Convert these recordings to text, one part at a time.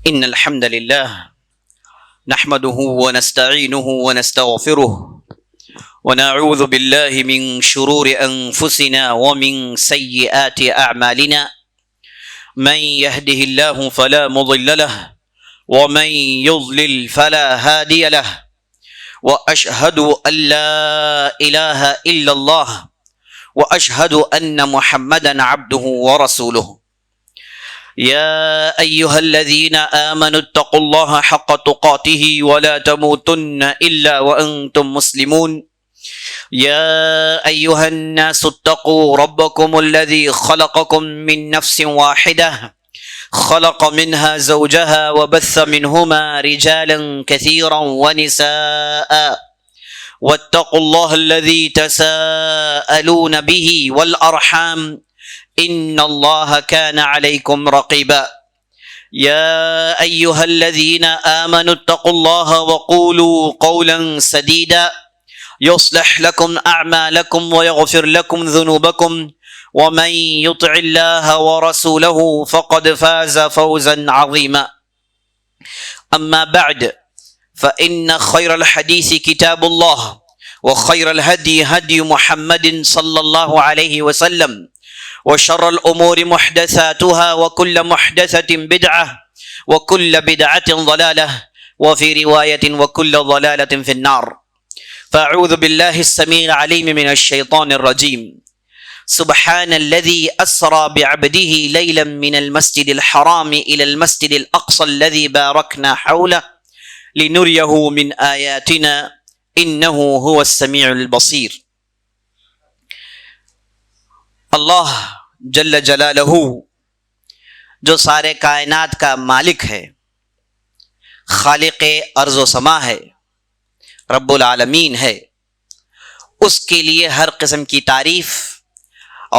إن الحمد لله نحمده ونستعينه ونستغفره ونعوذ بالله من شرور أنفسنا ومن سيئات أعمالنا من يهده الله فلا مضل له ومن يضلل فلا هادي له وأشهد أن لا إله إلا الله وأشهد أن محمدا عبده ورسوله يا أيها الذين آمنوا اتقوا الله حق تقاته ولا تموتن إلا وأنتم مسلمون يا أيها الناس اتقوا ربكم الذي خلقكم من نفس واحدة خلق منها زوجها وبث منهما رجالا كثيرا ونساء واتقوا الله الذي تساءلون به والأرحام إن الله كان عليكم رقيبا يا أيها الذين آمنوا اتقوا الله وقولوا قولا سديدا يصلح لكم أعمالكم ويغفر لكم ذنوبكم ومن يطع الله ورسوله فقد فاز فوزا عظيما أما بعد فإن خير الحديث كتاب الله وخير الهدي هدي محمد صلى الله عليه وسلم وشر الأمور محدثاتها وكل محدثة بدعة وكل بدعة ضلالة وفي رواية وكل ضلالة في النار فأعوذ بالله السميع العليم من الشيطان الرجيم سبحان الذي أسرى بعبده ليلا من المسجد الحرام إلى المسجد الأقصى الذي باركنا حوله لنريه من آياتنا إنه هو السميع البصير. اللہ جل جلالہ جو سارے کائنات کا مالک ہے، خالق ارض و سما ہے، رب العالمین ہے، اس کے لیے ہر قسم کی تعریف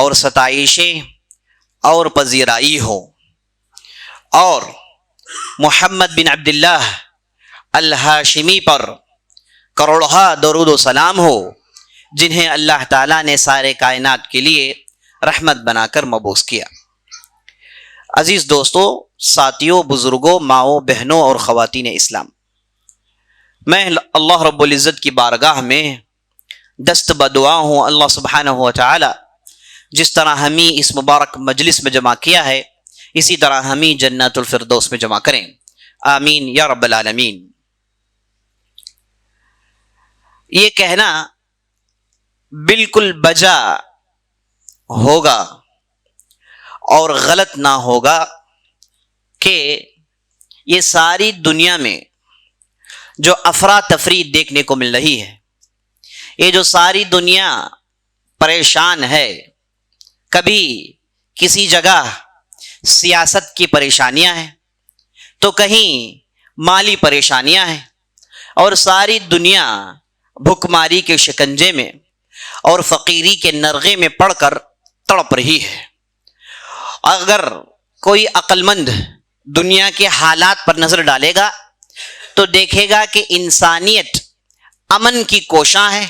اور ستائشیں اور پذیرائی ہو، اور محمد بن عبداللہ الہاشمی پر کروڑہا درود و سلام ہو، جنہیں اللہ تعالیٰ نے سارے کائنات کے لیے رحمت بنا کر مبعوث کیا۔ عزیز دوستو، ساتھیوں، بزرگوں، ماؤں، بہنوں اور خواتین اسلام، میں اللہ رب العزت کی بارگاہ میں دست بدعا ہوں اللہ سبحانہ و تعالی جس طرح ہمیں اس مبارک مجلس میں جمع کیا ہے، اسی طرح ہمیں جنت الفردوس میں جمع کریں، آمین یا رب العالمین۔ یہ کہنا بالکل بجا ہوگا اور غلط نہ ہوگا کہ یہ ساری دنیا میں جو افراتفری دیکھنے کو مل رہی ہے، یہ جو ساری دنیا پریشان ہے، کبھی کسی جگہ سیاست کی پریشانیاں ہیں تو کہیں مالی پریشانیاں ہیں، اور ساری دنیا بھوکماری کے شکنجے میں اور فقیری کے نرغے میں پڑ کر تڑپ رہی ہے۔ اگر کوئی عقل مند دنیا کے حالات پر نظر ڈالے گا تو دیکھے گا کہ انسانیت امن کی کوشاں ہے،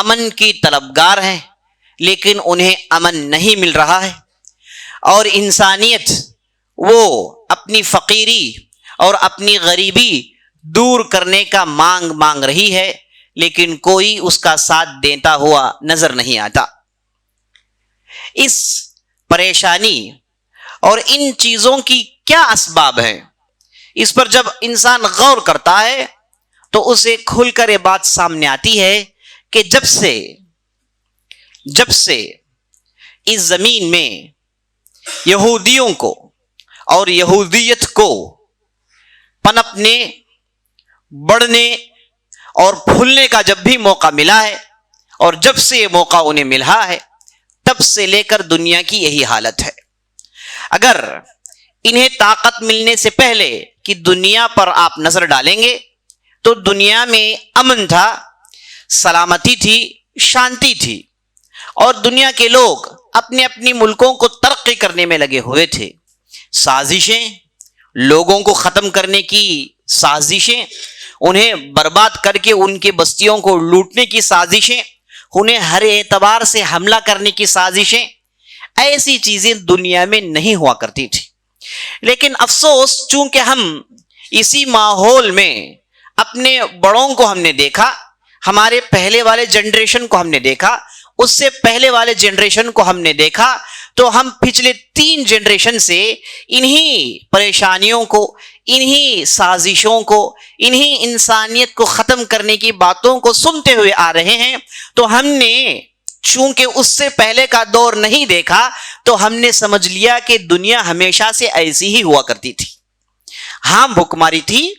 امن کی طلبگار ہے، لیکن انہیں امن نہیں مل رہا ہے، اور انسانیت وہ اپنی فقیری اور اپنی غریبی دور کرنے کا مانگ رہی ہے، لیکن کوئی اس کا ساتھ دیتا ہوا نظر نہیں آتا۔ اس پریشانی اور ان چیزوں کی کیا اسباب ہیں، اس پر جب انسان غور کرتا ہے تو اسے کھل کر یہ بات سامنے آتی ہے کہ جب سے اس زمین میں یہودیوں کو اور یہودیت کو پنپنے، بڑھنے اور پھولنے کا جب بھی موقع ملا ہے، اور جب سے یہ موقع انہیں ملا ہے، تب سے لے کر دنیا کی یہی حالت ہے۔ اگر انہیں طاقت ملنے سے پہلے کہ دنیا پر آپ نظر ڈالیں گے تو دنیا میں امن تھا، سلامتی تھی، شانتی تھی، اور دنیا کے لوگ اپنے اپنی ملکوں کو ترقی کرنے میں لگے ہوئے تھے۔ سازشیں، لوگوں کو ختم کرنے کی سازشیں، انہیں برباد کر کے ان کی بستیوں کو لوٹنے کی سازشیں، انہیں ہر اعتبار سے حملہ کرنے کی سازشیں، ایسی چیزیں دنیا میں نہیں ہوا کرتی تھی۔ لیکن افسوس چونکہ ہم اسی ماحول میں اپنے بڑوں کو ہم نے دیکھا، ہمارے پہلے والے جنریشن کو ہم نے دیکھا، اس سے پہلے والے جنریشن کو ہم نے دیکھا، تو ہم پچھلے 3 جنریشن سے انہی پریشانیوں کو، انہی سازشوں کو، انہی انسانیت کو ختم کرنے کی باتوں کو سنتے ہوئے آ رہے ہیں۔ تو ہم نے چونکہ اس سے پہلے کا دور نہیں دیکھا تو ہم نے سمجھ لیا کہ دنیا ہمیشہ سے ایسی ہی ہوا کرتی تھی۔ ہاں بھوکماری تھی،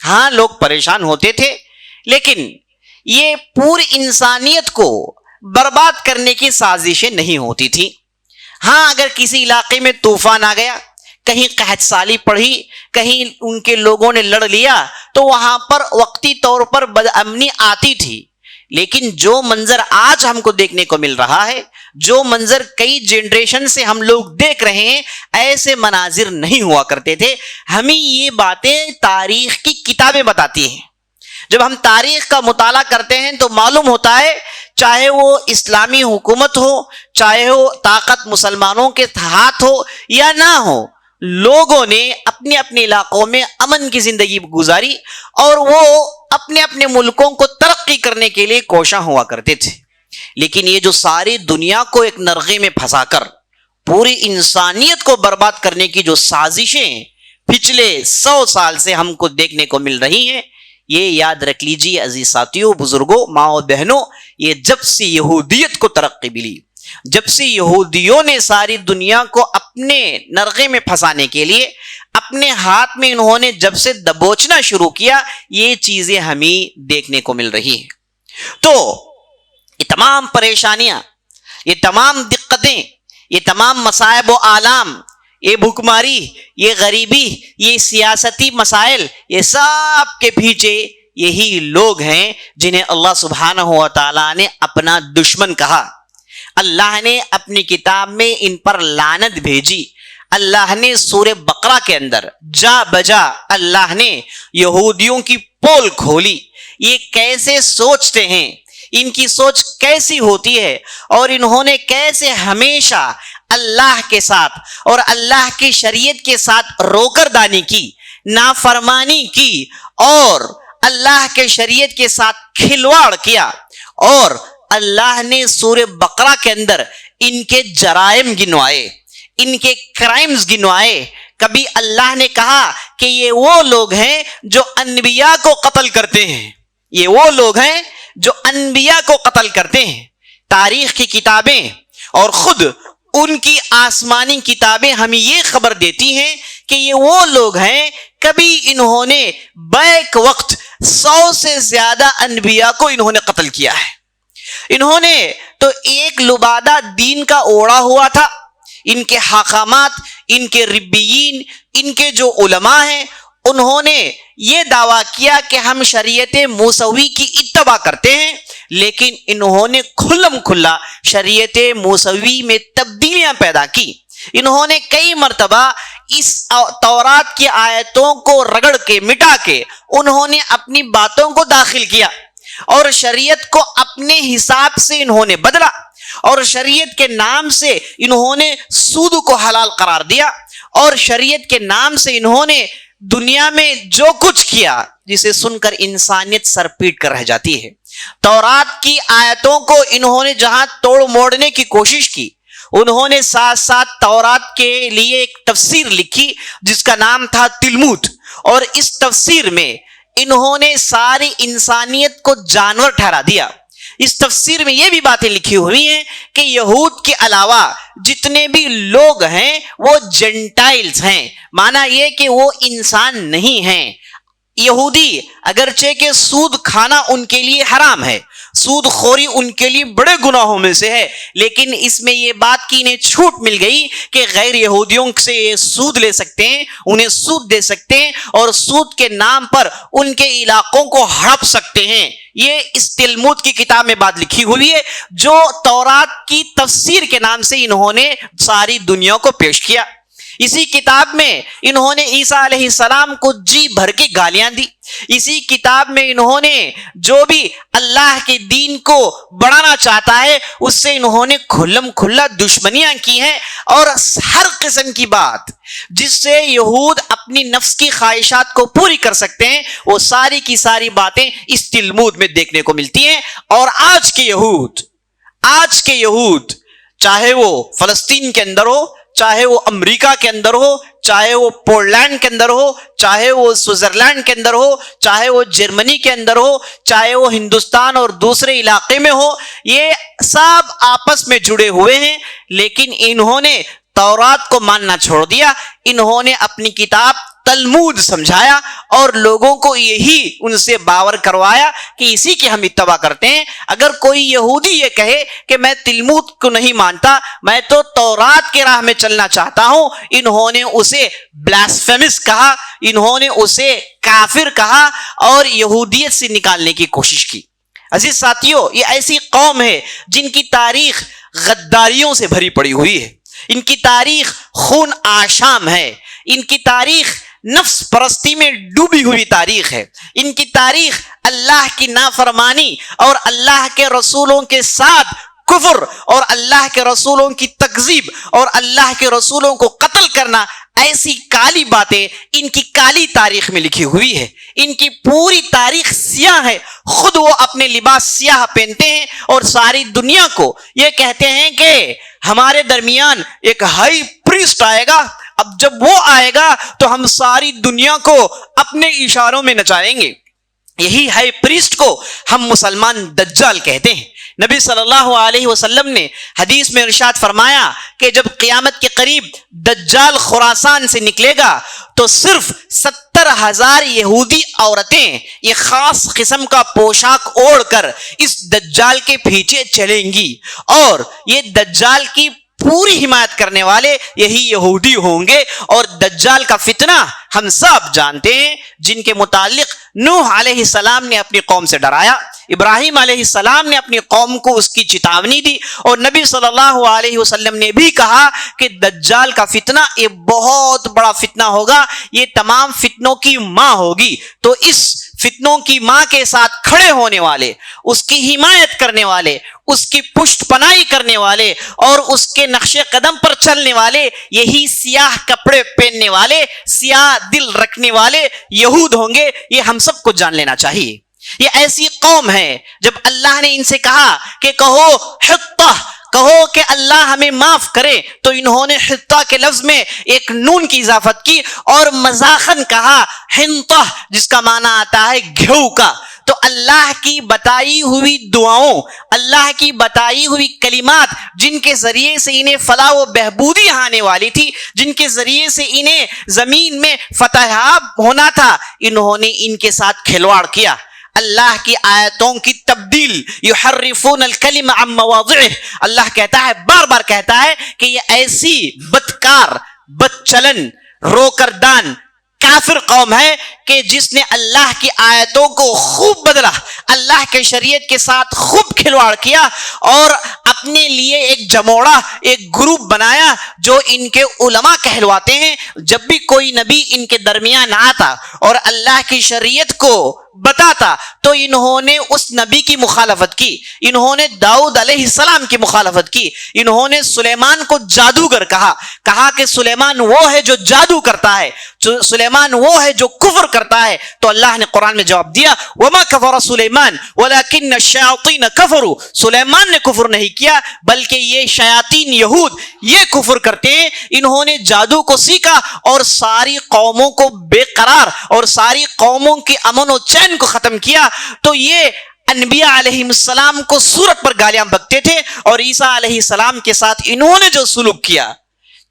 ہاں لوگ پریشان ہوتے تھے، لیکن یہ پوری انسانیت کو برباد کرنے کی سازشیں نہیں ہوتی تھی۔ ہاں اگر کسی علاقے میں طوفان آ گیا، کہیں قحط سالی پڑھی، کہیں ان کے لوگوں نے لڑ لیا، تو وہاں پر وقتی طور پر بد امنی آتی تھی، لیکن جو منظر آج ہم کو دیکھنے کو مل رہا ہے، جو منظر کئی جنریشن سے ہم لوگ دیکھ رہے ہیں، ایسے مناظر نہیں ہوا کرتے تھے۔ ہمیں یہ باتیں تاریخ کی کتابیں بتاتی ہیں۔ جب ہم تاریخ کا مطالعہ کرتے ہیں تو معلوم ہوتا ہے، چاہے وہ اسلامی حکومت ہو، چاہے وہ طاقت مسلمانوں کے ہاتھ ہو یا نہ ہو، لوگوں نے اپنے اپنے علاقوں میں امن کی زندگی گزاری اور وہ اپنے اپنے ملکوں کو ترقی کرنے کے لیے کوشاں ہوا کرتے تھے۔ لیکن یہ جو ساری دنیا کو ایک نرغے میں پھنسا کر پوری انسانیت کو برباد کرنے کی جو سازشیں پچھلے 100 سال سے ہم کو دیکھنے کو مل رہی ہیں، یہ یاد رکھ لیجیے عزیز ساتھیوں، بزرگوں، ماؤں بہنوں، یہ جب سے یہودیت کو ترقی ملی، جب سے یہودیوں نے ساری دنیا کو اپنے نرغے میں پھنسانے کے لیے اپنے ہاتھ میں انہوں نے جب سے دبوچنا شروع کیا، یہ چیزیں ہمیں دیکھنے کو مل رہی ہیں۔ تو یہ تمام پریشانیاں، یہ تمام دقتیں، یہ تمام مصائب و آلام، یہ بھوکماری، یہ غریبی، یہ سیاستی مسائل، یہ سب کے پیچھے یہی لوگ ہیں جنہیں اللہ سبحانہ و تعالیٰ نے اپنا دشمن کہا۔ اللہ نے اپنی کتاب میں ان پر لعنت بھیجی۔ اللہ نے سورہ بقرہ کے اندر جا بجا اللہ نے یہودیوں کی پول کھولی۔ یہ کیسے سوچتے ہیں، ان کی سوچ کیسی ہوتی ہے، اور انہوں نے کیسے ہمیشہ اللہ کے ساتھ اور اللہ کی شریعت کے ساتھ روکردانی کی، نافرمانی کی، اور اللہ کے شریعت کے ساتھ کھلواڑ کیا۔ اور اللہ نے سورہ بقرہ کے اندر ان کے جرائم گنوائے، ان کے کرائمز گنوائے۔ کبھی اللہ نے کہا کہ یہ وہ لوگ ہیں جو انبیاء کو قتل کرتے ہیں، یہ وہ لوگ ہیں جو انبیاء کو قتل کرتے ہیں۔ تاریخ کی کتابیں اور خود ان کی آسمانی کتابیں ہمیں یہ خبر دیتی ہیں کہ یہ وہ لوگ ہیں، کبھی انہوں نے بیک وقت 100 سے زیادہ انبیاء کو انہوں نے قتل کیا ہے۔ انہوں نے تو ایک لبادہ دین کا اوڑا ہوا تھا۔ ان کے حاکمات، ان کے ربیین، ان کے جو علماء ہیں، انہوں نے یہ دعویٰ کیا کہ ہم شریعت موسوی کی اتباع کرتے ہیں، لیکن انہوں نے کھلم کھلا شریعت موسوی میں تبدیلیاں پیدا کی۔ انہوں نے کئی مرتبہ اس تورات کی آیتوں کو رگڑ کے مٹا کے انہوں نے اپنی باتوں کو داخل کیا، اور شریعت کو اپنے حساب سے انہوں نے بدلا، اور شریعت کے نام سے انہوں نے سود کو حلال قرار دیا، اور شریعت کے نام سے انہوں نے دنیا میں جو کچھ کیا جسے سن کر انسانیت سر پیٹ کر رہ جاتی ہے۔ تورات کی آیتوں کو انہوں نے جہاں توڑ موڑنے کی کوشش کی، انہوں نے ساتھ ساتھ تورات کے لیے ایک تفسیر لکھی جس کا نام تھا تلمود، اور اس تفسیر میں انہوں نے ساری انسانیت کو جانور ٹھہرا دیا۔ اس تفسیر میں یہ بھی باتیں لکھی ہوئی ہیں کہ یہود کے علاوہ جتنے بھی لوگ ہیں وہ جینٹائلز ہیں، معنی یہ کہ وہ انسان نہیں ہیں۔ یہودی اگرچہ کہ سود کھانا ان کے لیے حرام ہے، سود خوری ان کے لیے بڑے گناہوں میں سے ہے، لیکن اس میں یہ بات کی انہیں چھوٹ مل گئی کہ غیر یہودیوں سے یہ سود لے سکتے ہیں، انہیں سود دے سکتے ہیں، اور سود کے نام پر ان کے علاقوں کو ہڑپ سکتے ہیں۔ یہ اس تلمود کی کتاب میں بات لکھی ہوئی ہے جو تورات کی تفسیر کے نام سے انہوں نے ساری دنیا کو پیش کیا۔ اسی کتاب میں انہوں نے عیسیٰ علیہ السلام کو جی بھر کے گالیاں دی. اسی کتاب میں انہوں نے جو بھی اللہ کے دین کو بڑھانا چاہتا ہے اس سے انہوں نے کھلم کھلا دشمنیاں کی ہیں, اور ہر قسم کی بات جس سے یہود اپنی نفس کی خواہشات کو پوری کر سکتے ہیں وہ ساری کی ساری باتیں اس تلمود میں دیکھنے کو ملتی ہیں. اور آج کے یہود چاہے وہ فلسطین کے اندر ہو, چاہے وہ امریکہ کے اندر ہو, چاہے وہ پولینڈ کے اندر ہو, چاہے وہ سوئٹزرلینڈ کے اندر ہو, چاہے وہ جرمنی کے اندر ہو, چاہے وہ ہندوستان اور دوسرے علاقے میں ہو, یہ سب آپس میں جڑے ہوئے ہیں. لیکن انہوں نے تورات کو ماننا چھوڑ دیا. انہوں نے اپنی کتاب تلمود سمجھایا اور لوگوں کو یہی ان سے باور کروایا کہ اسی کی ہم اتباع کرتے ہیں. اگر کوئی یہودی یہ کہے کہ میں تلمود کو نہیں مانتا, میں تو تورات کے راہ میں چلنا چاہتا ہوں, انہوں نے اسے بلاسفیمس کہا, انہوں نے اسے کافر کہا اور یہودیت سے نکالنے کی کوشش کی. عزیز ساتھیوں, یہ ایسی قوم ہے جن کی تاریخ غداریوں سے بھری پڑی ہوئی ہے, ان کی تاریخ خون آشام ہے, ان کی تاریخ نفس پرستی میں ڈوبی ہوئی تاریخ ہے, ان کی تاریخ اللہ کی نافرمانی اور اللہ کے رسولوں کے ساتھ کفر اور اللہ کے رسولوں کی تکذیب اور اللہ کے رسولوں کو قتل کرنا, ایسی کالی باتیں ان کی کالی تاریخ میں لکھی ہوئی ہے. ان کی پوری تاریخ سیاہ ہے, خود وہ اپنے لباس سیاہ پہنتے ہیں اور ساری دنیا کو یہ کہتے ہیں کہ ہمارے درمیان ایک ہائی پریسٹ آئے گا, اب جب وہ آئے گا تو ہم ساری دنیا کو اپنے اشاروں میں نچائیں گے. یہی ہائی پریسٹ کو ہم مسلمان دجال کہتے ہیں. نبی صلی اللہ علیہ وسلم نے حدیث میں ارشاد فرمایا کہ جب قیامت کے قریب دجال خراسان سے نکلے گا تو صرف 70,000 یہودی عورتیں یہ خاص قسم کا پوشاک اوڑھ کر اس دجال کے پیچھے چلیں گی, اور یہ دجال کی پوری حمایت کرنے والے یہی یہودی ہوں گے. اور دجال کا فتنہ ہم سب جانتے ہیں, جن کے متعلق نوح علیہ السلام نے اپنی قوم سے ڈرایا, ابراہیم علیہ السلام نے اپنی قوم کو اس کی چتاونی دی, اور نبی صلی اللہ علیہ وسلم نے بھی کہا کہ دجال کا فتنہ یہ بہت بڑا فتنہ ہوگا, یہ تمام فتنوں کی ماں ہوگی. تو اس فتنوں کی ماں کے ساتھ کھڑے ہونے والے, اس کی حمایت کرنے والے, اس کی پشت پناہی کرنے والے اور اس کے نقش قدم پر چلنے والے, یہی سیاہ کپڑے پہننے والے, سیاہ دل رکھنے والے یہود ہوں گے. یہ ہم سب کو جان لینا چاہیے. یہ ایسی قوم ہے جب اللہ نے ان سے کہا کہ کہو حطہ, کہو کہ اللہ ہمیں معاف کرے, تو انہوں نے حطہ کے لفظ میں ایک نون کی اضافت کی اور مزاحن کہا حنطہ, جس کا معنی آتا ہے گھیو کا. تو اللہ کی بتائی ہوئی دعاؤں, اللہ کی بتائی ہوئی کلمات جن کے ذریعے سے انہیں فلاح و بہبودی آنے والی تھی, جن کے ذریعے سے انہیں زمین میں فتح یاب ہونا تھا, انہوں نے ان کے ساتھ کھلواڑ کیا. اللہ کی آیتوں کی تبدیل, یحرفون الکلم عن مواضعہ, اللہ کہتا ہے, بار بار کہتا ہے کہ یہ ایسی بدکار, بدچلن, روکردان, کافر قوم ہے کہ جس نے اللہ کی آیتوں کو خوب بدلا, اللہ کے شریعت کے ساتھ خوب کھلواڑ کیا اور اپنے لیے ایک جموڑا, ایک گروپ بنایا جو ان کے علماء کہلواتے ہیں. جب بھی کوئی نبی ان کے درمیان آتا اور اللہ کی شریعت کو بتاتا تو انہوں نے اس نبی کی مخالفت کی, انہوں نے داؤد علیہ السلام کی مخالفت کی, انہوں نے سلیمان کو جادوگر کہا کہ سلیمان وہ ہے جو جادو کرتا ہے, سلیمان وہ ہے جو کفر کرتا ہے. تو اللہ نے قرآن میں جواب دیا, وما کفر سلیمان ولکن الشیاطین کفروا, سلیمان نے کفر نہیں کیا بلکہ یہ شیاطین یہود یہ کفر کرتے ہیں. انہوں نے جادو کو سیکھا اور ساری قوموں کو بے قرار اور ساری قوموں کی امن و چین کو ختم کیا. تو یہ انبیاء علیہ السلام کو صورت پر گالیاں بکتے تھے, اور عیسیٰ علیہ السلام کے ساتھ انہوں نے جو سلوک کیا,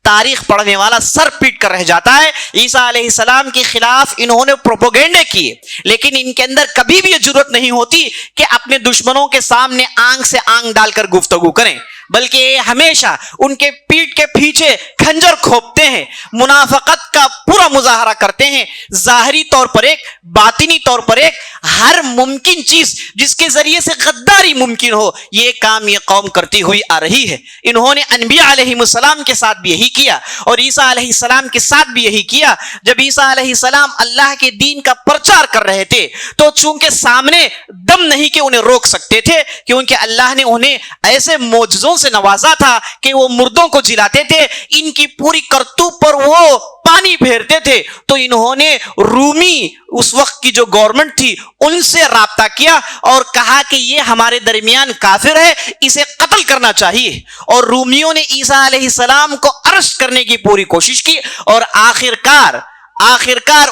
تاریخ پڑھنے والا سر پیٹ کر رہ جاتا ہے. عیسیٰ علیہ السلام کے خلاف انہوں نے پروپیگنڈے کیے, لیکن ان کے اندر کبھی بھی یہ جرات نہیں ہوتی کہ اپنے دشمنوں کے سامنے آنکھ سے آنکھ ڈال کر گفتگو کریں. بلکہ ہمیشہ ان کے پیٹھ کے پیچھے کھنجر کھوپتے ہیں، منافقت کا پورا مظاہرہ کرتے ہیں، ظاہری طور پر ایک، باطنی طور پر ایک، ہر ممکن چیز جس کے ذریعے سے غداری ممکن ہو یہ کام یہ قوم کرتی ہوئی آ رہی ہے۔ انہوں نے انبیاء علیہ السلام کے ساتھ بھی یہی کیا اور عیسیٰ علیہ السلام کے ساتھ بھی یہی کیا۔ جب عیسیٰ علیہ السلام اللہ کے دین کا پرچار کر رہے تھے تو چونکہ سامنے دم نہیں کہ انہیں روک سکتے تھے، کیونکہ اللہ نے انہیں ایسے معجزوں سے نوازا تھا کہ وہ مردوں کو جلاتے تھے، ان کی پوری کرتوت پر وہ پانی پھیرتے تھے، تو انہوں نے رومی اس وقت کی جو گورنمنٹ تھی ان سے رابطہ کیا اور کہا کہ یہ ہمارے درمیان کافر ہے، اسے قتل کرنا چاہیے، اور رومیوں نے عیسیٰ علیہ السلام کو ارسٹ کرنے کی پوری کوشش کی اور آخرکار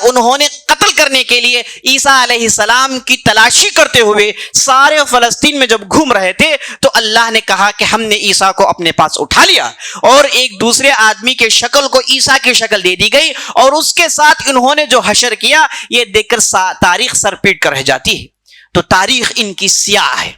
انہوں نے قتل کرنے کے لیے عیسیٰ علیہ السلام کی تلاشی کرتے ہوئے سارے فلسطین میں جب گھوم رہے تھے تو اللہ نے کہا کہ ہم نے عیسیٰ کو اپنے پاس اٹھا لیا، اور ایک دوسرے آدمی کے شکل کو عیسیٰ کی شکل دے دی گئی، اور اس کے ساتھ انہوں نے جو حشر کیا یہ دیکھ کر تاریخ سر پیٹ کر رہ جاتی ہے۔ تو تاریخ ان کی سیاہ ہے،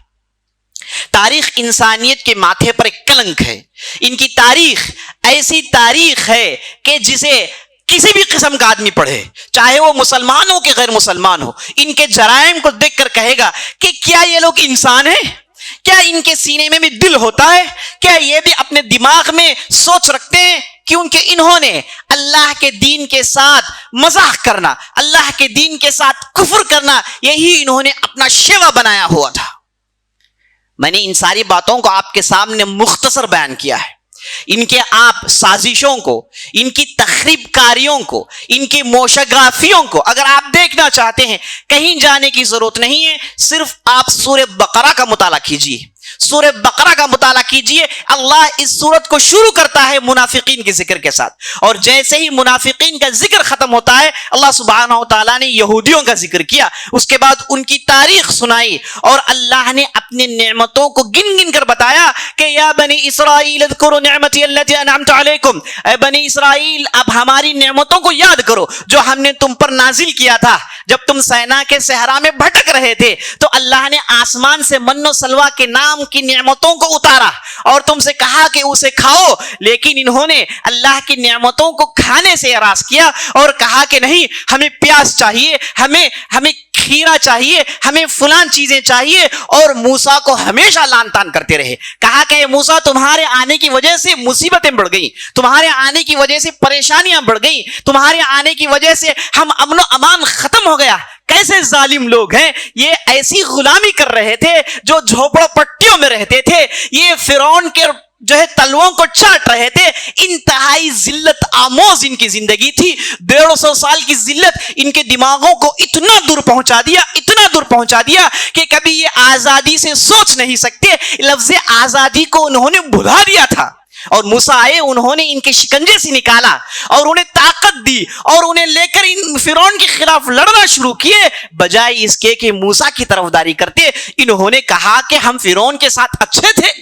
تاریخ انسانیت کے ماتھے پر ایک کلنک ہے، ان کی تاریخ ایسی تاریخ ہے کہ جسے کسی بھی قسم کا آدمی پڑھے، چاہے وہ مسلمان ہو کہ غیر مسلمان ہو، ان کے جرائم کو دیکھ کر کہے گا کہ کیا یہ لوگ انسان ہیں؟ کیا ان کے سینے میں بھی دل ہوتا ہے؟ کیا یہ بھی اپنے دماغ میں سوچ رکھتے ہیں؟ کیونکہ انہوں نے اللہ کے دین کے ساتھ مذاق کرنا، اللہ کے دین کے ساتھ کفر کرنا، یہی انہوں نے اپنا شیوا بنایا ہوا تھا۔ میں نے ان ساری باتوں کو آپ کے سامنے مختصر بیان کیا ہے۔ ان کے آپ سازشوں کو، ان کی تخریب کاریوں کو، ان کی موشگرافیوں کو اگر آپ دیکھنا چاہتے ہیں کہیں جانے کی ضرورت نہیں ہے، صرف آپ سورہ بقرہ کا مطالعہ کیجیے، سورہ بقرہ کا مطالعہ کیجئے۔ اللہ اس سورت کو شروع کرتا ہے منافقین کے ذکر کے ساتھ، اور جیسے ہی منافقین کا ذکر ختم ہوتا ہے اللہ سبحانہ وتعالیٰ نے یہودیوں کا ذکر کیا، اس کے بعد ان کی تاریخ سنائی، اور اللہ نے اپنے نعمتوں کو گن گن کر بتایا کہ یا بنی اسرائیل اذکروا نعمتی التی انعمت علیکم، اے بنی اسرائیل اب ہماری نعمتوں کو یاد کرو جو ہم نے تم پر نازل کیا تھا۔ جب تم سینا کے صحرا میں بھٹک رہے تھے تو اللہ نے آسمان سے من و سلوہ کے نام کی نعمتوں کو اتارا اور تم سے کہا کہ اسے کھاؤ، لیکن انہوں نے اللہ کی نعمتوں کو کھانے سے اعراض کیا اور کہا کہ نہیں، ہمیں پیاز چاہیے، ہمیں کھیرا چاہیے، ہمیں فلان چیزیں چاہیے، اور موسیٰ کو ہمیشہ لان تان کرتے رہے۔ کہا کہ موسیٰ تمہارے آنے کی وجہ سے مصیبتیں بڑھ گئیں، تمہارے آنے کی وجہ سے پریشانیاں بڑھ گئیں، تمہارے آنے کی وجہ سے ہم امن و امان ختم ہو گیا۔ کیسے ظالم لوگ ہیں، یہ ایسی غلامی کر رہے تھے جو جھوپڑ پٹیوں میں رہتے تھے، یہ فرعون کے جو ہے تلووں کو چاٹ رہے تھے، انتہائی ذلت آموز ان کی زندگی تھی۔ 150 سال کی ذلت ان کے دماغوں کو اتنا دور پہنچا دیا کہ کبھی یہ آزادی سے سوچ نہیں سکتے، لفظ آزادی کو انہوں نے بھلا دیا تھا۔ اور موسیٰ آئے، انہوں نے ان کے شکنجے سے نکالا اور انہیں طاقت دی اور انہیں لے کر ان فرعون کے خلاف لڑنا شروع کیے، بجائے اس کے کہ موسیٰ کی طرفداری کرتے انہوں نے کہا کہ ہم فرعون کے ساتھ اچھے تھے۔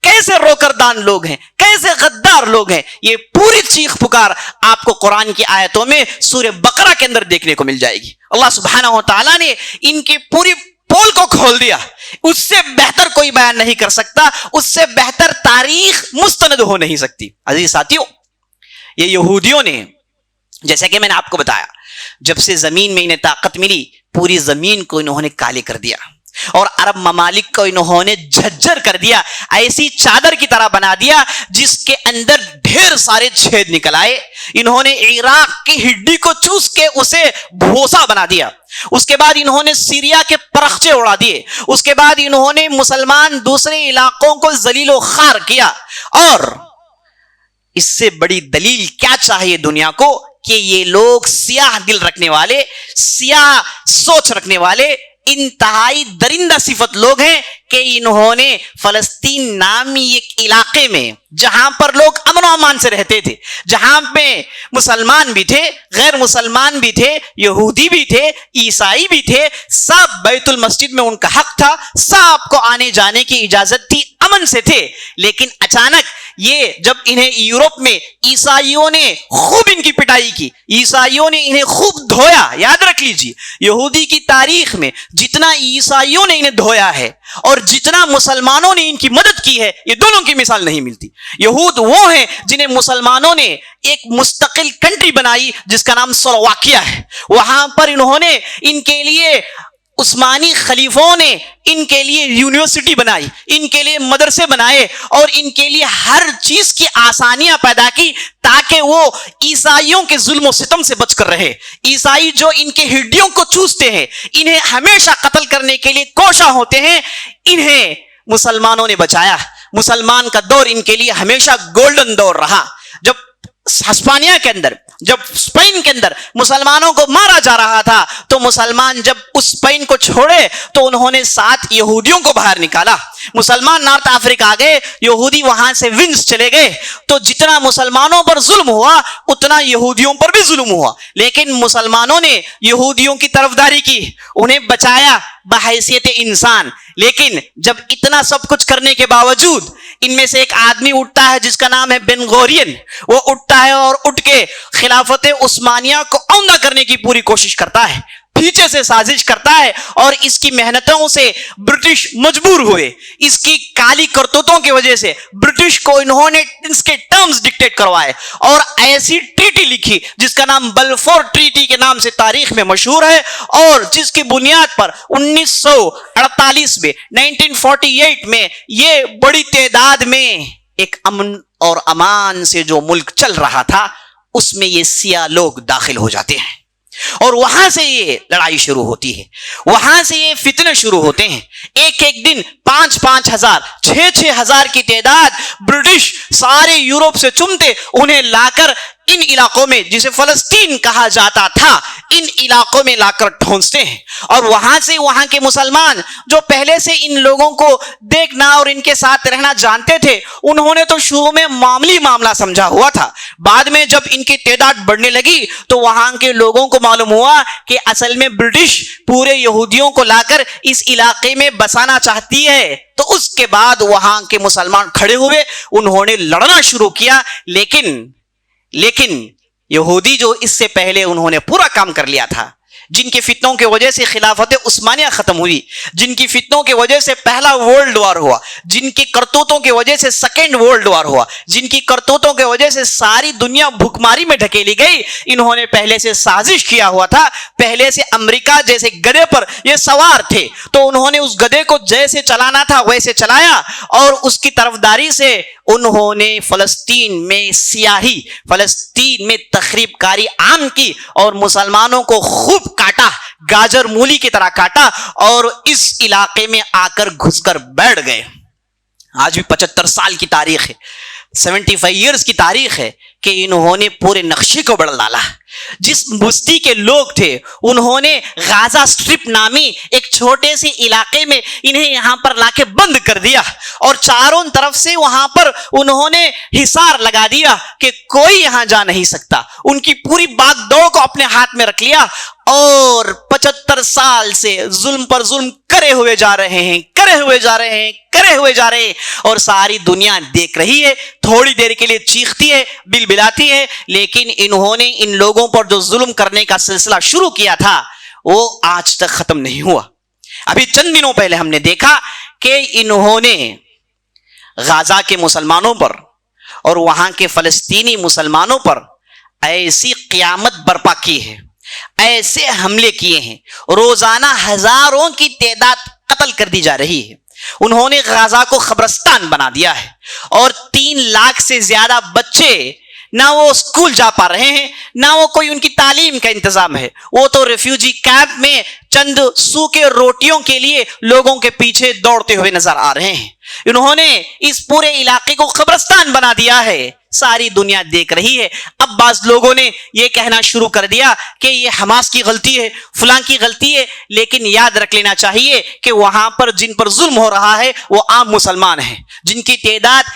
کیسے روکردان لوگ ہیں، کیسے غدار لوگ ہیں، یہ پوری چیخ پکار آپ کو قرآن کی آیتوں میں سورہ بقرہ کے اندر دیکھنے کو مل جائے گی۔ اللہ سبحانہ وتعالیٰ نے ان کی پوری پول کو کھول دیا، اس سے بہتر کوئی بیان نہیں کر سکتا، اس سے بہتر تاریخ مستند ہو نہیں سکتی۔ عزیز ساتھیوں، یہ یہودیوں نے جیسا کہ میں نے آپ کو بتایا، جب سے زمین میں انہیں طاقت ملی پوری زمین کو انہوں نے کالے کر دیا اور عرب ممالک کو انہوں نے جھجھر کر دیا، ایسی چادر کی طرح بنا دیا جس کے اندر ڈھیر سارے چھید نکل آئے۔ انہوں نے عراق کی ہڈی کو چوس کے اسے بھوسا بنا دیا، اس کے بعد انہوں نے سیریا کے پرخچے اڑا دیے، اس کے بعد انہوں نے مسلمان دوسرے علاقوں کو ذلیل و خوار کیا، اور اس سے بڑی دلیل کیا چاہیے دنیا کو کہ یہ لوگ سیاہ دل رکھنے والے، سیاہ سوچ رکھنے والے، انتہائی درندہ صفت لوگ ہیں کہ انہوں نے فلسطین نامی ایک علاقے میں جہاں پر لوگ امن و امان سے رہتے تھے، جہاں پہ مسلمان بھی تھے، غیر مسلمان بھی تھے، یہودی بھی تھے، عیسائی بھی تھے، سب بیت المسجد میں ان کا حق تھا، سب کو آنے جانے کی اجازت تھی، امن سے تھے، لیکن اچانک یہ جب انہیں یورپ میں عیسائیوں نے خوب ان کی پٹائی کی، عیسائیوں نے انہیں خوب دھویا، یاد رکھ لیجیے یہودی کی تاریخ میں جتنا عیسائیوں نے انہیں دھویا ہے اور جتنا مسلمانوں نے ان کی مدد کی ہے، یہ دونوں کی مثال نہیں ملتی۔ یہود وہ ہیں جنہیں مسلمانوں نے ایک مستقل کنٹری بنائی جس کا نام سلوواکیہ ہے، وہاں پر انہوں نے ان کے لیے عثمانی خلیفوں نے ان کے لیے یونیورسٹی بنائی، ان کے لیے مدرسے بنائے اور ان کے لیے ہر چیز کی آسانیاں پیدا کی تاکہ وہ عیسائیوں کے ظلم و ستم سے بچ کر رہے۔ عیسائی جو ان کے ہڈیوں کو چوستے ہیں، انہیں ہمیشہ قتل کرنے کے لیے کوشاں ہوتے ہیں، انہیں مسلمانوں نے بچایا۔ مسلمان کا دور ان کے لیے ہمیشہ گولڈن دور رہا۔ جب ہسپانیہ کے اندر، جب اسپین کے اندر مسلمانوں کو مارا جا رہا تھا تو مسلمان جب اس اسپین کو چھوڑے تو انہوں نے 7 یہودیوں کو باہر نکالا۔ مسلمان نارتھ افریقہ گئے، یہودی وہاں سے ونس چلے گئے، تو جتنا مسلمانوں پر ظلم ہوا اتنا یہودیوں پر بھی ظلم ہوا، لیکن مسلمانوں نے یہودیوں کی طرفداری کی، انہیں بچایا بحیثیت انسان۔ لیکن جب اتنا سب کچھ کرنے کے باوجود ان میں سے ایک آدمی اٹھتا ہے جس کا نام ہے بن غورین، وہ اٹھتا ہے اور اٹھ کے خلافت عثمانیہ کو عمدہ کرنے کی پوری کوشش کرتا ہے، پیچھے سے سازش کرتا ہے، اور اس کی محنتوں سے برٹش مجبور ہوئے، اس کی کالی کرتوتوں کی وجہ سے برٹش کو انہوں نے اس کے ٹرمز ڈکٹیٹ کروائے اور ایسی ٹریٹی لکھی جس کا نام بلفور ٹریٹی کے نام سے تاریخ میں مشہور ہے، اور جس کی بنیاد پر 1948 میں 1948 میں یہ بڑی تعداد میں ایک امن اور امان سے جو ملک چل رہا تھا اس میں یہ سیاہ لوگ داخل ہو جاتے ہیں، اور وہاں سے یہ لڑائی شروع ہوتی ہے، وہاں سے یہ فتنے شروع ہوتے ہیں۔ ایک ایک دن 5-5 ہزار 6-6 ہزار کی تعداد برٹش سارے یورپ سے چنتے انہیں لا کر ان علاقوں میں جسے فلسطین کہا جاتا تھا ان علاقوں میں لا کر ٹھونستے ہیں، اور وہاں سے وہاں کے مسلمان جو پہلے سے ان لوگوں کو دیکھنا اور ان کے ساتھ رہنا جانتے تھے، انہوں نے تو شروع میں معمولی معاملہ سمجھا ہوا تھا، بعد میں جب ان کی تعداد بڑھنے لگی تو وہاں کے لوگوں کو معلوم ہوا کہ اصل میں برٹش پورے یہودیوں کو لا کر اس علاقے میں بسانا چاہتی ہے، تو اس کے بعد وہاں کے مسلمان کھڑے ہوئے، انہوں نے لڑنا شروع کیا، لیکن یہودی جو اس سے پہلے انہوں نے پورا کام کر لیا تھا، جن کی فتنوں کی وجہ سے خلافت عثمانیہ ختم ہوئی، جن کی فتنوں کی وجہ سے پہلا ورلڈ وار ہوا، جن کی کرتوتوں کی وجہ سے سیکنڈ ورلڈ وار ہوا، جن کی کرتوتوں کی وجہ سے ساری دنیا بھوکماری میں ڈھکیلی گئی، انہوں نے پہلے سے سازش کیا ہوا تھا، پہلے سے امریکہ جیسے گدھے پر یہ سوار تھے، تو انہوں نے اس گدھے کو جیسے چلانا تھا ویسے چلایا، اور اس کی طرفداری سے انہوں نے فلسطین میں سیاہی، فلسطین میں تخریب کاری عام کی اور مسلمانوں کو خوب کاٹا، گاجر مولی کی طرح کاٹا، اور اس علاقے میں آ کر گھس کر بیٹھ گئے۔ آج بھی 75 سال کی تاریخ ہے، 75 ایئرز کی تاریخ ہے کہ انہوں نے پورے نقشے کو بدل ڈالا۔ جس بستی کے لوگ تھے انہوں نے غازہ سٹرپ نامی ایک چھوٹے سے علاقے میں انہیں یہاں پر لا کے بند کر دیا، اور چاروں طرف سے وہاں پر انہوں نے حصار لگا دیا کہ کوئی یہاں جا نہیں سکتا، ان کی پوری باغ دوڑ کو اپنے ہاتھ میں رکھ لیا، اور 75 سال سے ظلم پر ظلم کرے ہوئے جا رہے ہیں، اور ساری دنیا دیکھ رہی ہے، تھوڑی دیر کے لیے چیختی ہے، بلبلاتی ہے، لیکن انہوں نے ان لوگوں پر جو ظلم کرنے کا سلسلہ شروع کیا تھا وہ آج تک ختم نہیں ہوا۔ ابھی چند دنوں پہلے ہم نے دیکھا کہ انہوں نے غزہ کے مسلمانوں پر اور وہاں کے فلسطینی مسلمانوں پر ایسی قیامت برپا کی ہے، ایسے حملے کیے ہیں، روزانہ ہزاروں کی تعداد قتل کر دی جا رہی ہے۔ انہوں نے غزہ کو قبرستان بنا دیا ہے، اور 3 لاکھ سے زیادہ بچے نہ وہ اسکول جا پا رہے ہیں، نہ وہ کوئی ان کی تعلیم کا انتظام ہے، وہ تو ریفیوجی کیمپ میں چند سوکھے روٹیوں کے لیے لوگوں کے پیچھے دوڑتے ہوئے نظر آ رہے ہیں۔ انہوں نے اس پورے علاقے کو قبرستان بنا دیا ہے، ساری دنیا دیکھ رہی ہے۔ اب بعض لوگوں نے یہ کہنا شروع کر دیا کہ یہ حماس کی غلطی ہے، فلاں کی غلطی ہے، لیکن یاد رکھ لینا چاہیے کہ وہاں پر جن پر ظلم ہو رہا ہے وہ عام مسلمان ہیں، جن کی تعداد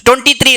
23